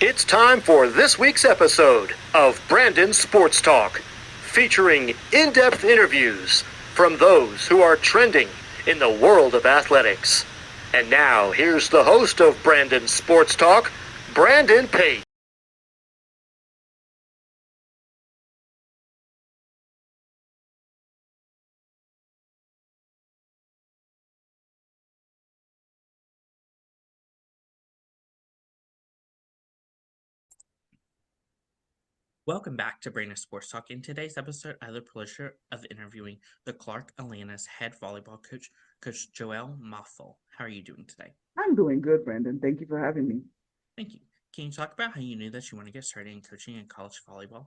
It's time for this week's episode of Brandon Sports Talk, featuring in-depth interviews from those who are trending in the world of athletics. And now, here's the host of Brandon Sports Talk, Brandon Pate. Welcome back to Brandon Sports Talk. In today's episode, I have the pleasure of interviewing the Clark Atlanta's head volleyball coach, Coach Joelle Mafo. How are you doing today? I'm doing good, Brandon. Thank you for having me. Thank you. Can you talk about how you knew that you want to get started in coaching in college volleyball?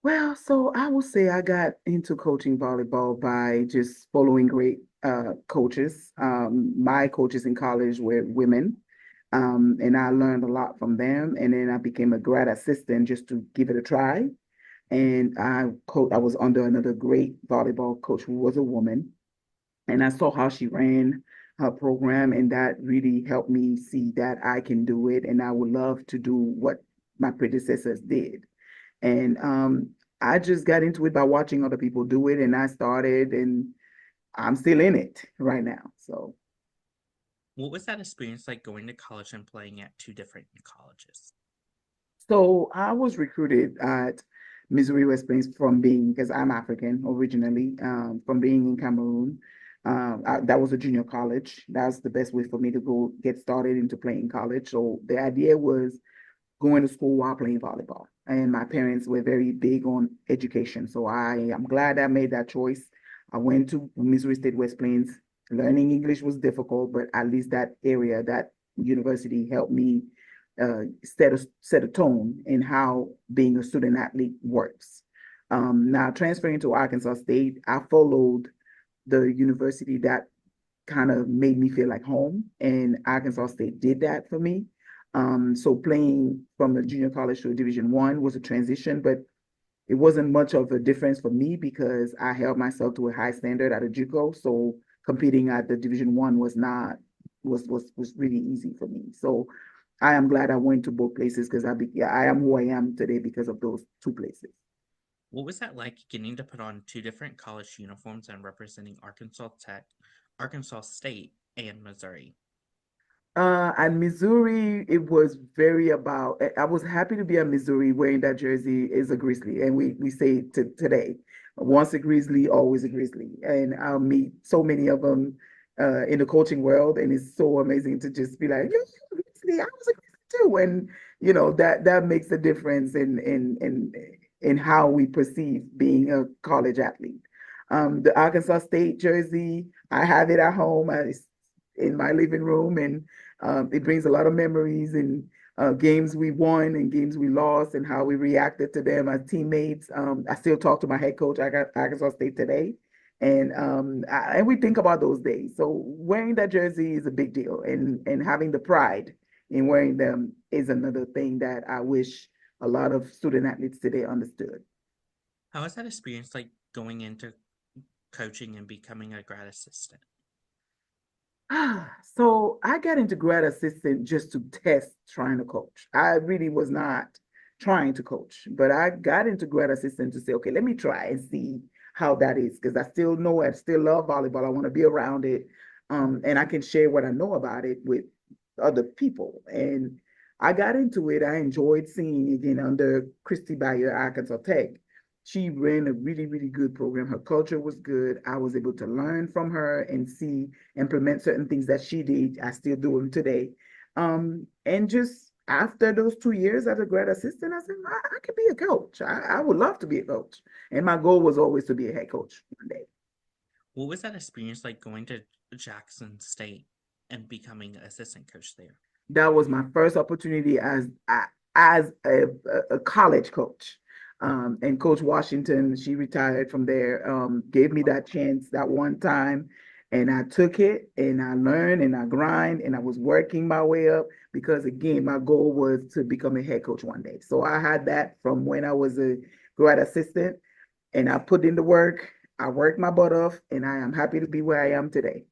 Well, so I will say I got into coaching volleyball by just following great coaches. My coaches in college were women, and I learned a lot from them. And then I became a grad assistant just to give it a try. And I was under another great volleyball coach who was a woman, and I saw how she ran her program, and that really helped me see that I can do it, and I would love to do what my predecessors did. And I just got into it by watching other people do it, and I started, and I'm still in it right now. So, What was that experience like going to college and playing at two different colleges? so I was recruited at Missouri West Plains from being, because I'm African originally, from being in Cameroon. That was a junior college. That's the best way for me to go get started into playing college. So the idea was going to school while playing volleyball. And my parents were very big on education. So I am glad I made that choice. I went to Missouri State West Plains. Learning English was difficult, but at least that area, that university helped me set a tone in how being a student athlete works. Now transferring to Arkansas State, I followed the university that kind of made me feel like home, and Arkansas State did that for me. So playing from a junior college to a Division I was a transition, but it wasn't much of a difference for me because I held myself to a high standard at a JUCO. So competing at the Division I was really easy for me. So I am glad I went to both places because I am who I am today because of those two places. What was that like getting to put on two different college uniforms and representing Arkansas Tech, Arkansas State, and Missouri? And Missouri, it was very about. I was happy to be at Missouri wearing that jersey as a Grizzly, and we say today, once a Grizzly, always a Grizzly. And I'll meet so many of them in the coaching world, and it's so amazing to just be like, "You're a Grizzly, I was a Grizzly too," and that makes a difference in how we perceive being a college athlete. The Arkansas State jersey, I have it at home. It's in my living room, and it brings a lot of memories and games we won and games we lost and how we reacted to them as teammates. I still talk to my head coach at Arkansas State today, and we think about those days. So wearing that jersey is a big deal, and having the pride in wearing them is another thing that I wish a lot of student athletes today understood. How was that experience like going into coaching and becoming a grad assistant? So I got into grad assistant just to test trying to coach. I really was not trying to coach, but I got into grad assistant to say, okay, let me try and see how that is because I still know I still love volleyball. I want to be around it, and I can share what I know about it with other people. And I got into it. I enjoyed seeing again under Christy Bayer, Arkansas Tech. She ran a really, really good program. Her culture was good. I was able to learn from her and see implement certain things that she did. I still do them today. And just after those 2 years as a grad assistant, I said, I could be a coach. I would love to be a coach. And my goal was always to be a head coach one day. What was that experience like going to Jackson State and becoming an assistant coach there? That was my first opportunity as a college coach. And Coach Washington, she retired from there, gave me that chance that one time. And I took it and I learned and I grind and I was working my way up because again, my goal was to become a head coach one day. So I had that from when I was a grad assistant and I put in the work. I worked my butt off and I am happy to be where I am today.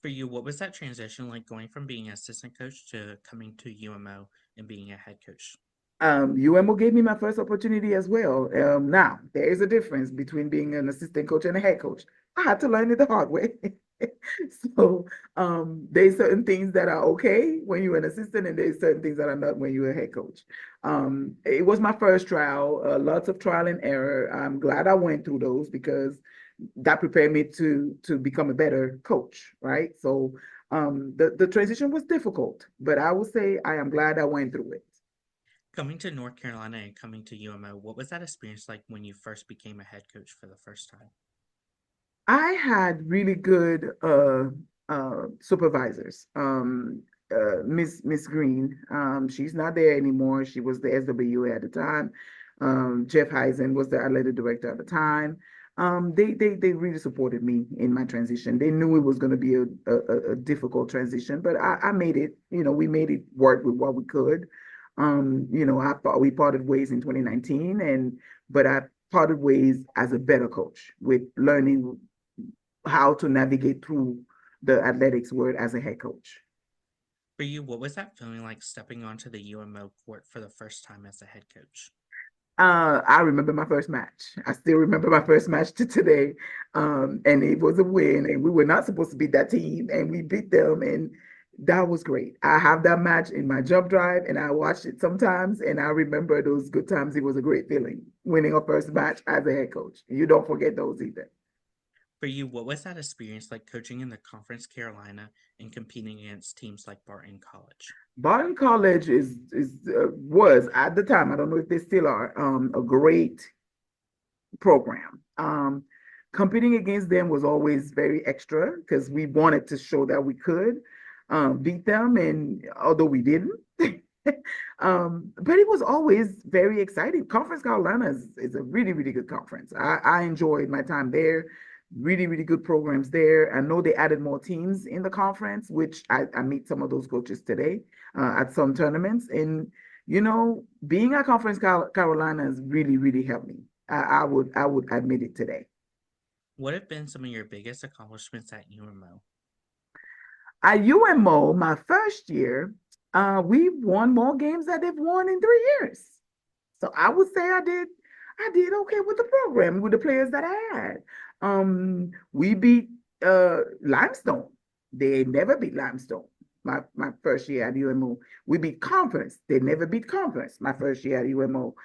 For you, what was that transition like going from being an assistant coach to coming to UMO and being a head coach? UMO gave me my first opportunity as well. Now, there is a difference between being an assistant coach and a head coach. I had to learn it the hard way. So there's certain things that are okay when you're an assistant, and there's certain things that are not when you're a head coach. It was my first trial, lots of trial and error. I'm glad I went through those because that prepared me to become a better coach, right? So the transition was difficult, but I would say I am glad I went through it. Coming to North Carolina and coming to UMO, what was that experience like when you first became a head coach for the first time? I had really good supervisors. Miss Green, she's not there anymore. She was the SWA at the time. Jeff Heisen was the athletic director at the time. They really supported me in my transition. They knew it was going to be a difficult transition, but I made it. We made it work with what we could. I thought we parted ways in 2019, but I parted ways as a better coach with learning how to navigate through the athletics world as a head coach. For you, what was that feeling like stepping onto the UMO court for the first time as a head coach? I remember my first match. I still remember my first match to today. And it was a win, and we were not supposed to beat that team, and we beat them, and that was great. I have that match in my jump drive, and I watch it sometimes, and I remember those good times. It was a great feeling winning a first match as a head coach. You don't forget those either. For you, what was that experience like coaching in the Conference Carolina and competing against teams like Barton College? Barton College was at the time, I don't know if they still are, a great program. Competing against them was always very extra because we wanted to show that we could beat them, and although we didn't, but it was always very exciting. Conference Carolina is a really, really good conference. I enjoyed my time there. Really, really good programs there. I know they added more teams in the conference, which I meet some of those coaches today at some tournaments. And, being at Conference Carolina has really, really helped me. I would admit it today. What have been some of your biggest accomplishments at UMO? At UMO, my first year, we won more games than they've won in 3 years. So I would say I did okay with the program, with the players that I had. We beat Limestone. They never beat Limestone. My first year at UMO. We beat Conference. They never beat Conference my first year at UMO.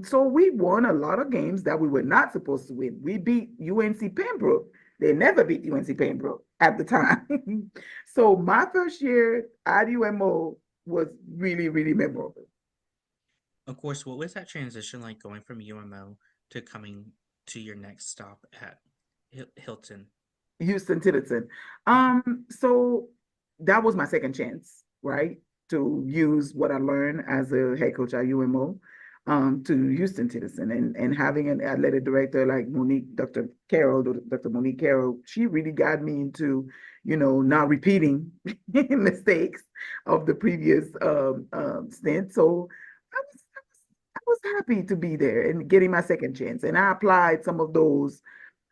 So we won a lot of games that we were not supposed to win. We beat UNC Pembroke. They never beat UNC Pembroke at the time. So my first year at UMO was really, really memorable. Of course, what was that transition like going from UMO to coming to your next stop at Hilton? Houston Tillotson. Mhm. So that was my second chance, right? To use what I learned as a head coach at UMO, to Houston Tillotson, and having an athletic director like Dr. Monique Carroll, she really got me into, not repeating mistakes of the previous stint. So I was happy to be there and getting my second chance. And I applied some of those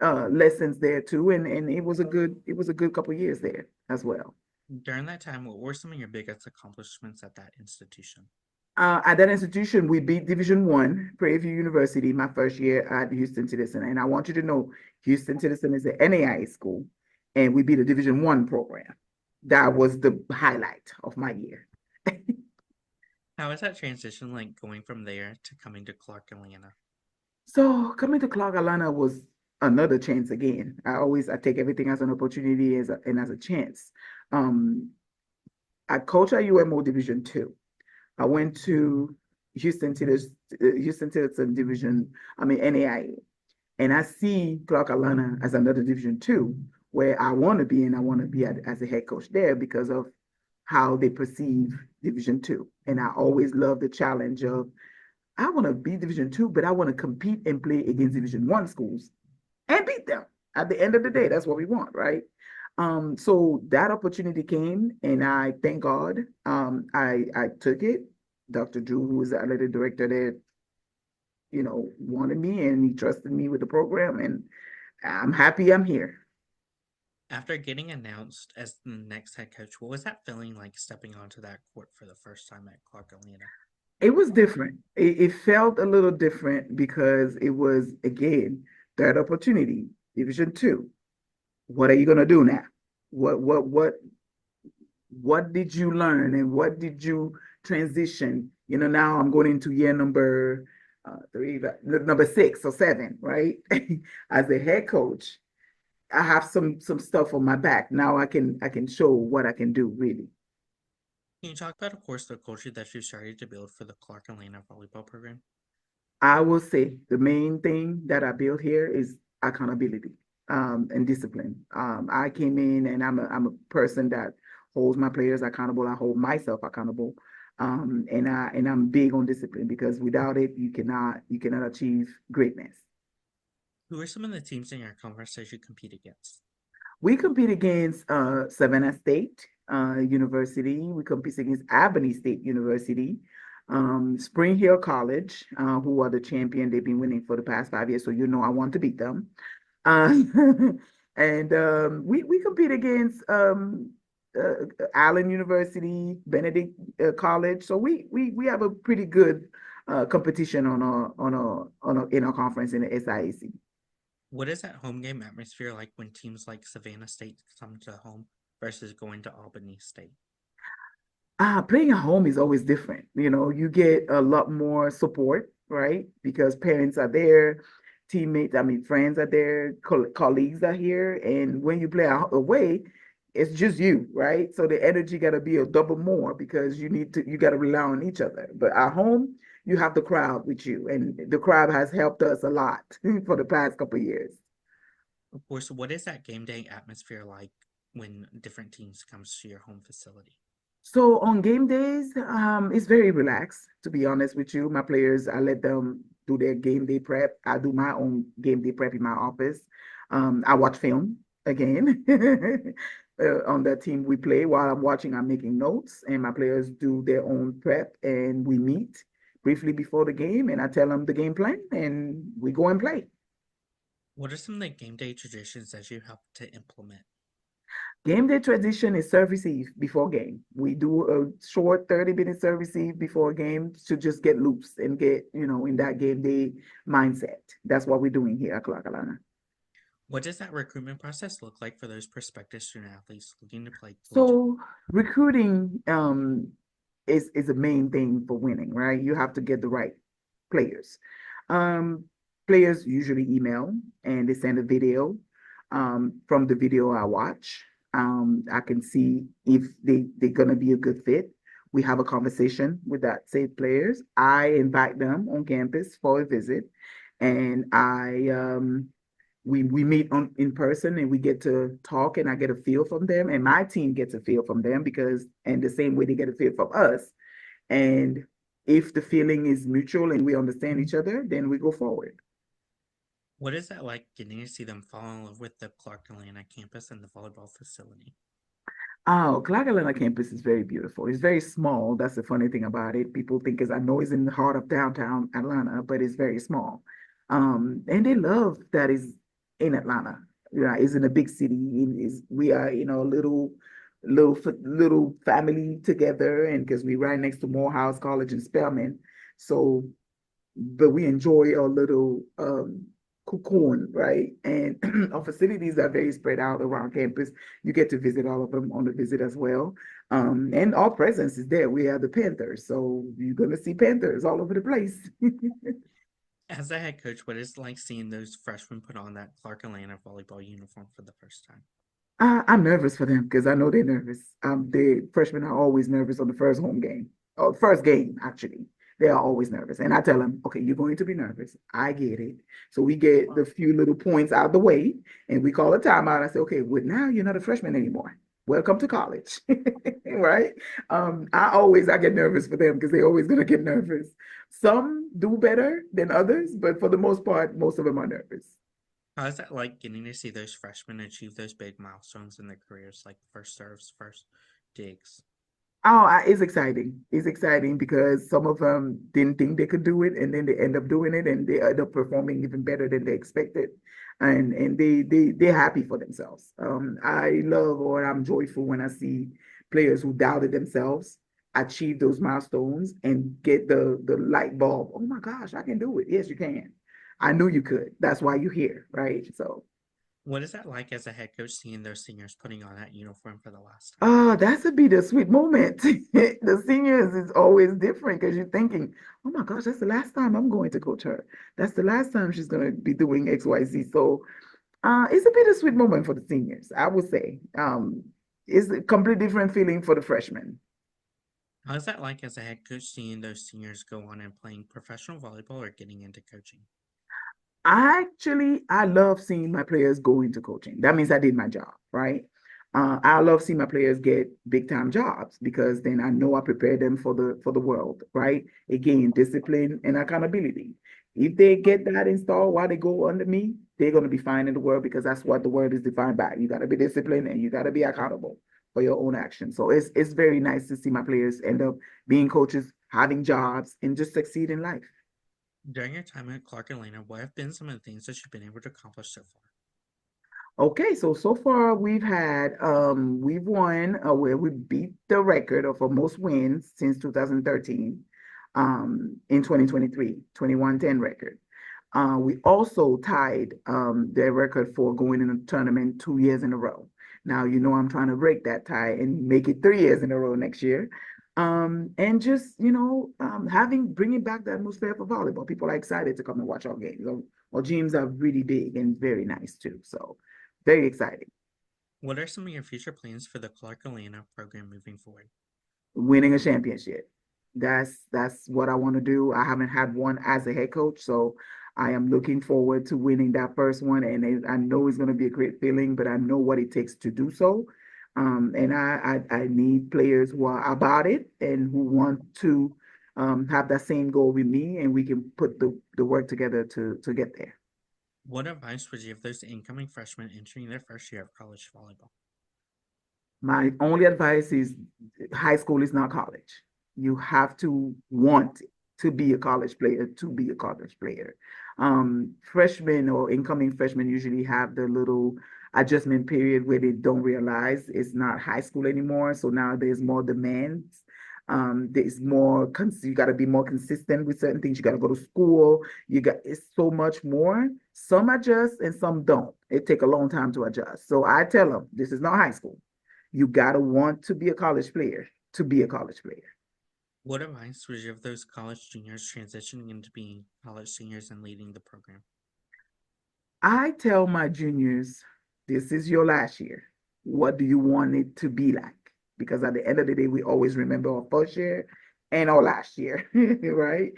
lessons there too. And it was a good couple years there as well. During that time, what were some of your biggest accomplishments at that institution? At that institution, we beat Division One, Prairie View University, my first year at Houston Citizen. And I want you to know, Houston Citizen is an NAIA school, and we beat a Division One program. That was the highlight of my year. How was that transition like going from there to coming to Clark, Atlanta? So coming to Clark Atlanta was another chance again. I take everything as an opportunity and as a chance. Um, I coach at UMO Division Two. I went to Houston Tillotson Division, I mean NAIA, and I see Clark Atlanta as another Division Two where I want to be, and I want to be as a head coach there because of how they perceive Division Two. And I always love the challenge of I want to be Division Two, but I want to compete and play against Division One schools and beat them. At the end of the day, that's what we want, right? So that opportunity came, and I thank God. I took it. Dr. Drew, who was the athletic director there, wanted me, and he trusted me with the program, and I'm happy I'm here. After getting announced as the next head coach, what was that feeling like stepping onto that court for the first time at Clark Atlanta? It was different. It felt a little different because it was, again, third opportunity, Division two. What are you gonna do now? What did you learn and what did you transition? Now I'm going into year number three, number six or seven, right? As a head coach, I have some stuff on my back. Now I can show what I can do really. Can you talk about, of course, the culture that you started to build for the Clark Atlanta volleyball program? I will say the main thing that I built here is accountability and discipline. I came in and I'm a person that holds my players accountable. I hold myself accountable. And I'm big on discipline because without it, you cannot achieve greatness. Who are some of the teams in your conference that you compete against? We compete against Savannah State University. We compete against Albany State University, Spring Hill College, who are the champion. They've been winning for the past 5 years, so I want to beat them. Uh, and we compete against Allen University, Benedict College. So we have a pretty good competition in our conference in the SIAC. What is that home game atmosphere like when teams like Savannah State come to home versus going to Albany State? Playing at home is always different. You get a lot more support, right? Because parents are there, teammates, I mean, friends are there, colleagues are here. And when you play away, it's just you, right? So the energy got to be a double more because you got to rely on each other. But at home, you have the crowd with you, and the crowd has helped us a lot for the past couple of years. Of course, what is that game day atmosphere like when different teams comes to your home facility? So on game days, it's very relaxed, to be honest with you. My players, I let them do their game day prep. I do my own game day prep in my office. I watch film again on the team we play. While I'm watching, I'm making notes, and my players do their own prep, and we meet briefly before the game, and I tell them the game plan, and we go and play. What are some of the game day traditions that you help to implement? Game day tradition is service eve before game. We do a short 30-minute service eve before game to just get loose and get, in that game day mindset. That's what we're doing here at Clark Atlanta. What does that recruitment process look like for those prospective student athletes looking to play collegiate? So recruiting is the main thing for winning, right? You have to get the right players. Um, Players usually email and they send a video. From the video I watch, I can see if they're gonna be a good fit. We have a conversation with that said players. I invite them on campus for a visit, and we meet in person and we get to talk and I get a feel from them and my team gets a feel from them because and the same way they get a feel from us. And if the feeling is mutual and we understand each other, then we go forward. What is that like getting to see them fall in love with the Clark Atlanta campus and the volleyball facility? Oh, Clark Atlanta campus is very beautiful. It's very small. That's the funny thing about it. People think I know it's in the heart of downtown Atlanta, but it's very small. And they love that it's in Atlanta. It's in a big city. We are, a little family together, and because we right next to Morehouse College and Spelman, so but we enjoy our little cocoon, right? And our facilities are very spread out around campus. You get to visit all of them on the visit as well. And our presence is there. We are the Panthers, so you're gonna see Panthers all over the place. As a head coach, what is it like seeing those freshmen put on that Clark Atlanta volleyball uniform for the first time? I'm nervous for them because I know they're nervous. The freshmen are always nervous on the first home game, or first game, actually. They are always nervous. And I tell them, okay, you're going to be nervous. I get it. So we get the few little points out of the way and we call a timeout. I say, okay, well, now you're not a freshman anymore. Welcome to college. Right? I get nervous for them because they're always gonna get nervous. Some do better than others, but for the most part, most of them are nervous. How is that like getting to see those freshmen achieve those big milestones in their careers, like first serves, first digs? Oh, it's exciting. It's exciting because some of them didn't think they could do it, and then they end up doing it, and they end up performing even better than they expected. and they're happy for themselves. I love or I'm joyful when I see players who doubted themselves achieve those milestones and get the light bulb. Oh my gosh, I can do it. Yes, you can. I knew you could. That's why you're here, right? So What is that like as a head coach seeing those seniors putting on that uniform for the last time? that's a bittersweet moment. The seniors is always different because you're thinking, oh my gosh, that's the last time I'm going to coach her. That's the last time she's going to be doing XYZ. So it's a bittersweet moment for the seniors, I would say. It's a completely different feeling for the freshmen. How is that like as a head coach seeing those seniors go on and playing professional volleyball or getting into coaching? I love seeing my players go into coaching. That means I did my job, right? I love seeing my players get big time jobs because then I know I prepare them for the world, right? Again, discipline and accountability. If they get that installed while they go under me, they're going to be fine in the world because that's what the world is defined by. You got to be disciplined and you got to be accountable for your own actions. So it's very nice to see my players end up being coaches, having jobs, and just succeed in life. During your time at Clark Atlanta, what have been some of the things that you've been able to accomplish so far? Okay, so far we've won where we beat the record of most wins since 2013 in 2023, 21-10 record. We also tied their record for going in a tournament 2 years in a row. Now, I'm trying to break that tie and make it 3 years in a row next year. And just, bringing back the atmosphere for volleyball. People are excited to come and watch our games. Our gyms are really big and very nice too. So very exciting. What are some of your future plans for the Clark Atlanta program moving forward? Winning a championship. That's what I want to do. I haven't had one as a head coach, so I am looking forward to winning that first one. And I know it's going to be a great feeling, but I know what it takes to do so. And I need players who are about it and who want to have that same goal with me, and we can put the work together to get there. What advice would you give those incoming freshmen entering their first year of college volleyball? My only advice is high school is not college. You have to want to be a college player to be a college player. Freshmen or incoming freshmen usually have the little adjustment period where they don't realize it's not high school anymore. So now there's more demands. There's more, you got to be more consistent with certain things. You got to go to school. It's so much more. Some adjust and some don't. It take a long time to adjust. So I tell them, this is not high school. You gotta want to be a college player to be a college player. What advice would you give those college juniors transitioning into being college seniors and leading the program? I tell my juniors, this is your last year. What do you want it to be like? Because at the end of the day, we always remember our first year and our last year, right?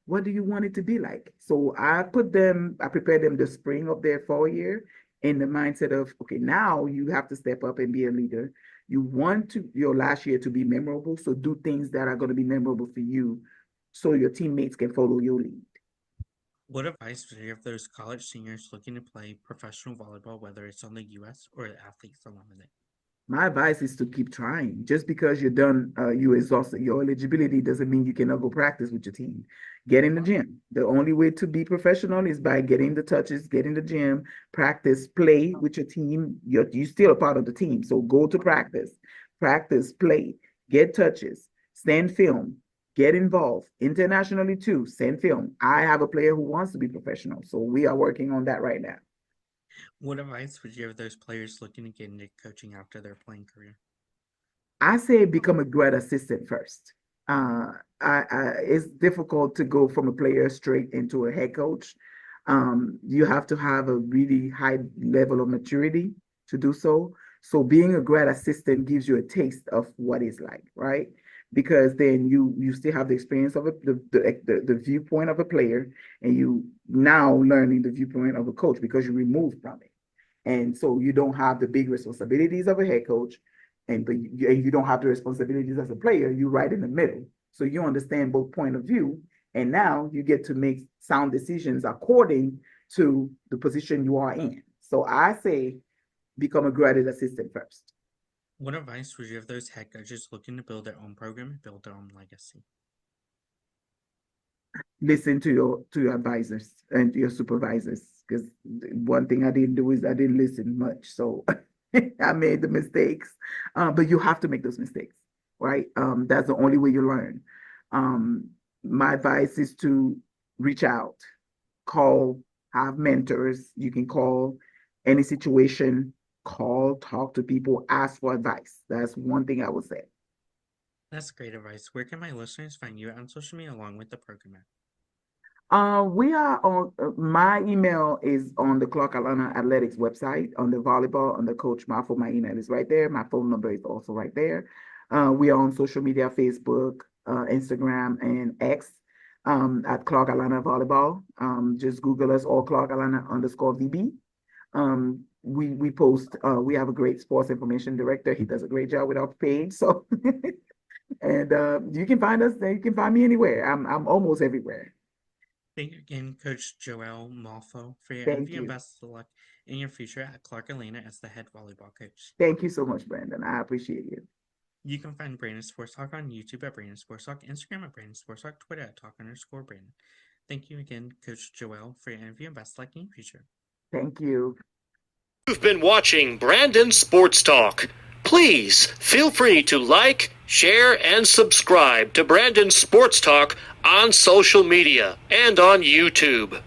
What do you want it to be like? So I prepare them the spring of their fall year in the mindset of, okay, now you have to step up and be a leader. You want your last year to be memorable, so do things that are going to be memorable for you so your teammates can follow your lead. What advice would you give those college seniors looking to play professional volleyball, whether it's on the U.S. or the athletes along with it? My advice is to keep trying. Just because you're done, you exhausted your eligibility doesn't mean you cannot go practice with your team. Get in the gym. The only way to be professional is by getting the touches, get in the gym, practice, play with your team. You're still a part of the team. So go to practice, play, get touches, send film, get involved internationally too, send film. I have a player who wants to be professional. So we are working on that right now. What advice would you give those players looking to get into coaching after their playing career? I say become a grad assistant first. Uh, it's difficult to go from a player straight into a head coach. You have to have a really high level of maturity to do so. So being a grad assistant gives you a taste of what it's like, right? Because then you still have the experience of the viewpoint of a player, and you now learning the viewpoint of a coach because you removed from it. And so you don't have the big responsibilities of a head coach, and you don't have the responsibilities as a player. You're right in the middle, so you understand both point of view, and now you get to make sound decisions according to the position you are in. So I say become a graduate assistant first. What advice would you give those head coaches looking to build their own program and build their own legacy? listen to your advisors and your supervisors. Because one thing I didn't do is I didn't listen much, so I made the mistakes. But you have to make those mistakes, right? That's the only way you learn. My advice is to reach out, call, have mentors. You can call any situation, call, talk to people, ask for advice. That's one thing I would say. That's great advice. Where can my listeners find you on social media along with the program? We are on, my email is on the Clark Atlanta Athletics website, on the volleyball, on the Coach Mafo. My email is right there. My phone number is also right there. We are on social media, Facebook, Instagram, and X, at Clark Atlanta Volleyball. Just Google us, or Clark Atlanta underscore VB. We post, we have a great sports information director. He does a great job with our page. So, and you can find us, you can find me anywhere. I'm almost everywhere. Thank you again, Coach Joelle Mafo, for your Thank interview and you. best of luck in your future at Clark Atlanta as the head volleyball coach. Thank you so much, Brandon. I appreciate you. You can find Brandon Sports Talk on YouTube at Brandon Sports Talk, Instagram at Brandon Sports Talk, Twitter at Talk_Brandon. Thank you again, Coach Joelle, for your interview and best luck in your future. Thank you. You've been watching Brandon Sports Talk. Please feel free to like, share, and subscribe to Brandon Sports Talk on social media and on YouTube.